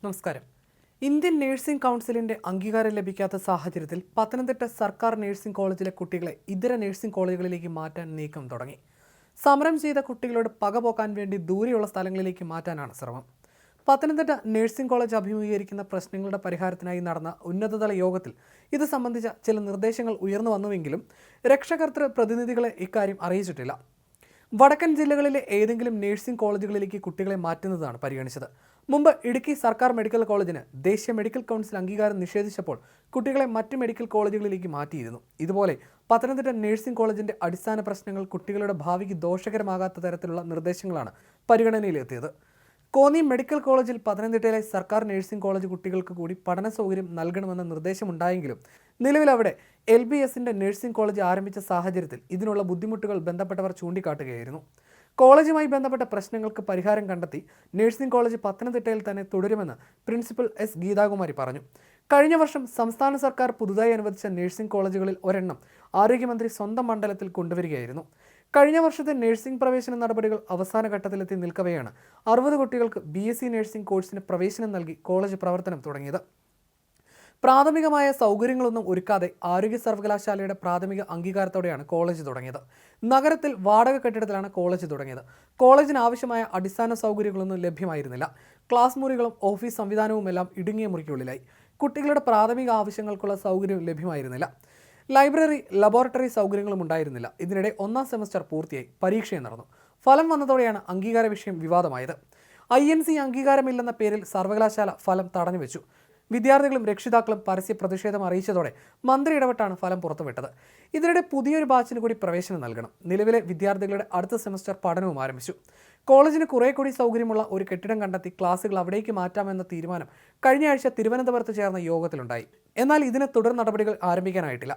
നമസ്കാരം. Indian nursing കൗൺസിലിന്റെ അംഗീകാരം ലഭിക്കാത്ത സാഹചര്യത്തിൽ പത്തനംതിട്ട സർക്കാർ നഴ്സിംഗ് കോളേജിലെ കുട്ടികളെ ഇതര നഴ്സിംഗ് കോളേജുകളിലേക്ക് മാറ്റാൻ നീക്കം തുടങ്ങി. സമരം ചെയ്ത കുട്ടികളോട് പകപോക്കാൻ വേണ്ടി ദൂരെയുള്ള സ്ഥലങ്ങളിലേക്ക് മാറ്റാനാണ് ശ്രമം. പത്തനംതിട്ട നഴ്സിംഗ് കോളേജ് അഭിമുഖീകരിക്കുന്ന പ്രശ്നങ്ങളുടെ പരിഹാരത്തിനായി നടന്ന ഉന്നതതല യോഗത്തിൽ ഇത് സംബന്ധിച്ച ചില നിർദ്ദേശങ്ങൾ ഉയർന്നു വന്നുവെങ്കിലും രക്ഷകർതൃ പ്രതിനിധികളെ ഇക്കാര്യം അറിയിച്ചിട്ടില്ല. വടക്കൻ ജില്ലകളിലെ ഏതെങ്കിലും നഴ്സിംഗ് കോളേജുകളിലേക്ക് കുട്ടികളെ മാറ്റുന്നതാണ് പരിഗണിച്ചത്. മുമ്പ് ഇടുക്കി സർക്കാർ മെഡിക്കൽ കോളേജിന് ദേശീയ മെഡിക്കൽ കൗൺസിൽ അംഗീകാരം നിഷേധിച്ചപ്പോൾ കുട്ടികളെ മറ്റ് മെഡിക്കൽ കോളേജുകളിലേക്ക് മാറ്റിയിരുന്നു. ഇതുപോലെ പത്തനംതിട്ട നഴ്സിംഗ് കോളേജിന്റെ അടിസ്ഥാന പ്രശ്നങ്ങൾ കുട്ടികളുടെ ഭാവിക്ക് ദോഷകരമാകാത്ത തരത്തിലുള്ള നിർദ്ദേശങ്ങളാണ് പരിഗണനയിലെത്തിയത്. കോന്നി മെഡിക്കൽ കോളേജിൽ പത്തനംതിട്ടയിലെ സർക്കാർ നഴ്സിംഗ് കോളേജ് കുട്ടികൾക്ക് കൂടി പഠന സൗകര്യം നൽകണമെന്ന നിർദ്ദേശമുണ്ടായെങ്കിലും നിലവിൽ അവിടെ LBSന്റെ നഴ്സിംഗ് കോളേജ് ആരംഭിച്ച സാഹചര്യത്തിൽ ഇതിനുള്ള ബുദ്ധിമുട്ടുകൾ ബന്ധപ്പെട്ടവർ ചൂണ്ടിക്കാട്ടുകയായിരുന്നു. കോളേജുമായി ബന്ധപ്പെട്ട പ്രശ്നങ്ങൾക്ക് പരിഹാരം കണ്ടെത്തി നഴ്സിംഗ് കോളേജ് പത്തനംതിട്ടയിൽ തന്നെ തുടരുമെന്ന് പ്രിൻസിപ്പൽ S. ഗീതാകുമാരി പറഞ്ഞു. കഴിഞ്ഞ വർഷം സംസ്ഥാന സർക്കാർ പുതുതായി അനുവദിച്ച നഴ്സിംഗ് കോളേജുകളിൽ ഒരെണ്ണം ആരോഗ്യമന്ത്രി സ്വന്തം മണ്ഡലത്തിൽ കൊണ്ടുവരികയായിരുന്നു. കഴിഞ്ഞ വർഷത്തെ നഴ്സിംഗ് പ്രവേശന നടപടികൾ അവസാന ഘട്ടത്തിലെത്തി നിൽക്കവെയാണ് 60 കുട്ടികൾക്ക് BSc നഴ്സിംഗ് കോഴ്സിന് പ്രവേശനം നൽകി കോളേജ് പ്രവർത്തനം തുടങ്ങിയത്. പ്രാഥമികമായ സൗകര്യങ്ങളൊന്നും ഒരുക്കാതെ ആരോഗ്യ സർവകലാശാലയുടെ പ്രാഥമിക അംഗീകാരത്തോടെയാണ് കോളേജ് തുടങ്ങിയത്. നഗരത്തിൽ വാടക കെട്ടിടത്തിലാണ് കോളേജ് തുടങ്ങിയത്. കോളേജിന് ആവശ്യമായ അടിസ്ഥാന സൗകര്യങ്ങളൊന്നും ലഭ്യമായിരുന്നില്ല. ക്ലാസ് മുറികളും ഓഫീസ് സംവിധാനവുമെല്ലാം ഇടുങ്ങിയ മുറിക്കുള്ളിലായി. കുട്ടികളുടെ പ്രാഥമിക ആവശ്യങ്ങൾക്കുള്ള സൗകര്യം ലഭ്യമായിരുന്നില്ല. ലൈബ്രറി, ലബോറട്ടറി സൗകര്യങ്ങളും ഉണ്ടായിരുന്നില്ല. ഇതിനിടെ 1ാം സെമസ്റ്റർ പൂർത്തിയായി, പരീക്ഷയും നടന്നു. ഫലം വന്നതോടെയാണ് അംഗീകാര വിഷയം വിവാദമായത്. INC അംഗീകാരമില്ലെന്ന പേരിൽ സർവകലാശാല ഫലം തടഞ്ഞുവെച്ചു. വിദ്യാർത്ഥികളും രക്ഷിതാക്കളും പരസ്യ പ്രതിഷേധം അറിയിച്ചതോടെ മന്ത്രി ഇടപെട്ടാണ് ഫലം പുറത്തുവിട്ടത്. ഇതിനിടെ പുതിയൊരു ബാച്ചിന് കൂടി പ്രവേശനം നൽകണം. നിലവിലെ വിദ്യാർത്ഥികളുടെ അടുത്ത സെമസ്റ്റർ പഠനവും ആരംഭിച്ചു. കോളേജിന് കുറെ കൂടി സൗകര്യമുള്ള ഒരു കെട്ടിടം കണ്ടെത്തി ക്ലാസുകൾ അവിടേക്ക് മാറ്റാമെന്ന തീരുമാനം കഴിഞ്ഞ ആഴ്ച തിരുവനന്തപുരത്ത് ചേർന്ന യോഗത്തിലുണ്ടായി. എന്നാൽ ഇതിന് തുടർ നടപടികൾ ആരംഭിക്കാനായിട്ടില്ല.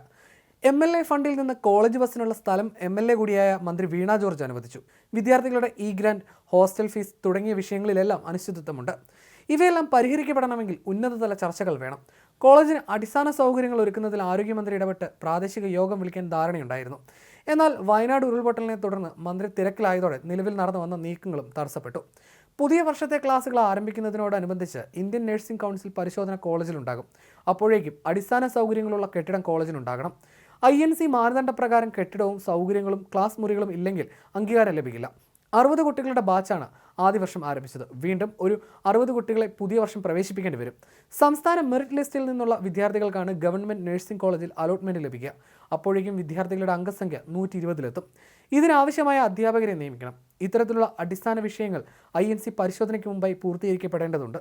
MLA ഫണ്ടിൽ നിന്ന് കോളേജ് ബസ്സിനുള്ള സ്ഥലം MLA കൂടിയായ മന്ത്രി വീണ ജോർജ് അനുവദിച്ചു. വിദ്യാർത്ഥികളുടെ ഗ്രാന്റ്, ഹോസ്റ്റൽ ഫീസ് തുടങ്ങിയ വിഷയങ്ങളിലെല്ലാം അനിശ്ചിതത്വമുണ്ട്. ഇവയെല്ലാം പരിഹരിക്കപ്പെടണമെങ്കിൽ ഉന്നതതല ചർച്ചകൾ വേണം. കോളേജിന് അടിസ്ഥാന സൗകര്യങ്ങൾ ഒരുക്കുന്നതിൽ ആരോഗ്യമന്ത്രി ഇടപെട്ട് പ്രാദേശിക യോഗം വിളിക്കാൻ ധാരണയുണ്ടായിരുന്നു. എന്നാൽ വയനാട് ഉരുൾപൊട്ടലിനെ തുടർന്ന് മന്ത്രി തിരക്കിലായതോടെ നിലവിൽ നടന്നു വന്ന നീക്കങ്ങളും തടസ്സപ്പെട്ടു. പുതിയ വർഷത്തെ ക്ലാസുകൾ ആരംഭിക്കുന്നതിനോടനുബന്ധിച്ച് ഇന്ത്യൻ നഴ്സിംഗ് കൗൺസിൽ പരിശോധന കോളേജിലുണ്ടാകും. അപ്പോഴേക്കും അടിസ്ഥാന സൗകര്യങ്ങളുള്ള കെട്ടിടം കോളേജിനുണ്ടാകണം. INC മാനദണ്ഡപ്രകാരം കെട്ടിടവും സൗകര്യങ്ങളും ക്ലാസ് മുറികളും ഇല്ലെങ്കിൽ അംഗീകാരം ലഭിക്കില്ല. 60 കുട്ടികളുടെ ബാച്ചാണ് ആദ്യ വർഷം ആരംഭിച്ചത്. വീണ്ടും ഒരു 60 കുട്ടികളെ പുതിയ വർഷം പ്രവേശിപ്പിക്കേണ്ടി വരും. സംസ്ഥാന മെറിറ്റ് ലിസ്റ്റിൽ നിന്നുള്ള വിദ്യാർത്ഥികൾക്കാണ് ഗവൺമെൻറ് നഴ്സിംഗ് കോളേജിൽ അലോട്ട്മെൻറ്റ് ലഭിക്കുക. അപ്പോഴേക്കും വിദ്യാർത്ഥികളുടെ അംഗസംഖ്യ 120-ലെത്തും. ഇതിനാവശ്യമായ അധ്യാപകരെ നിയമിക്കണം. ഇത്തരത്തിലുള്ള അടിസ്ഥാന വിഷയങ്ങൾ INC പരിശോധനയ്ക്ക് മുമ്പായി പൂർത്തീകരിക്കപ്പെടേണ്ടതുണ്ട്.